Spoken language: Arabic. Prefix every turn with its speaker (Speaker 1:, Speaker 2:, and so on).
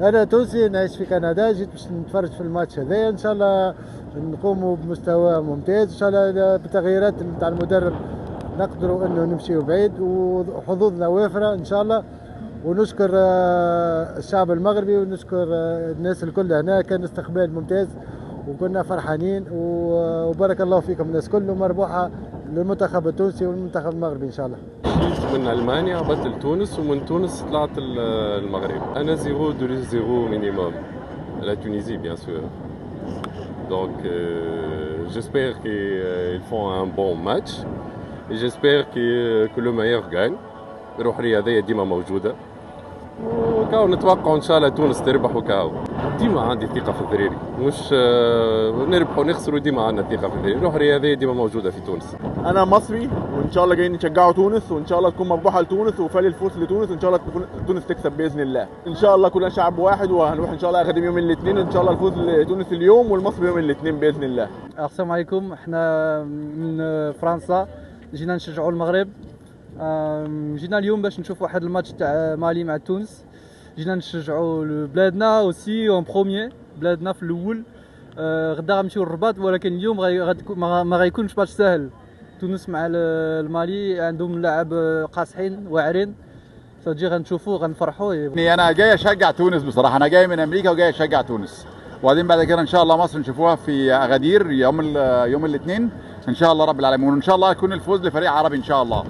Speaker 1: انا تونسي نعيش في كندا، جيت باش نتفرج في الماتش هذايا، ان شاء الله نقوموا بمستوى ممتاز، ان شاء الله بالتغييرات نتاع المدرب نقدروا انه نمشيو بعيد وحظوظنا وافره ان شاء الله. ونشكر الشعب المغربي، ونشكر الناس الكل هنا، كان استقبال ممتاز وكنا فرحانين، وبارك الله فيكم الناس كله، مربوحه للمنتخب التونسي والمنتخب المغربي ان شاء الله.
Speaker 2: جيت من المانيا هبطت لتونس، ومن تونس طلعت المغرب. انا 0-2-0 مينيموم la Tunisie bien sûr. Donc j'espère qu'ils font un bon match et j'espère que le meilleur gagne. الروح الرياضيه ديما موجوده، وكاو نتوقع ان شاء الله تونس تربح. وكاو ديما عندي ثقه في الذريري، مش نربحوا ونخسروا، ديما عندنا ثقه في الذريري. الروح الرياضيه ديما موجوده في تونس.
Speaker 3: انا مصري وان شاء الله جايين نشجعوا تونس، وان شاء الله تكون مربوحه لتونس وفالي الفوز لتونس، وان شاء الله تكون تونس تكسب باذن الله. ان شاء الله كلنا شعب واحد، وهنروح ان شاء الله اخدم يوم الاثنين، ان شاء الله الفوز لتونس اليوم والمصري يوم الاثنين باذن الله.
Speaker 4: السلام عليكم، احنا من فرنسا جينا نشجعوا المغرب. جينا اليوم باش نشوف واحد الماتش تاع مالي مع تونس. جينا نشجعوا بلادنا اوسي اون بروميير، بلادنا في الاول. غدا غنمشيو للرباط، ولكن اليوم ما غيكونش ماتش سهل. تونس مع المالي عندهم لاعب قاصحين واعرين، فجي غنشوفوا غنفرحوا.
Speaker 5: انا جاي اشجع تونس بصراحه، انا جاي من امريكا وجاي اشجع تونس، وبعدين بعد كده ان شاء الله مصر نشوفوها في اغادير يوم الاثنين ان شاء الله رب العالمين، وان شاء الله يكون الفوز لفريق عربي ان شاء الله.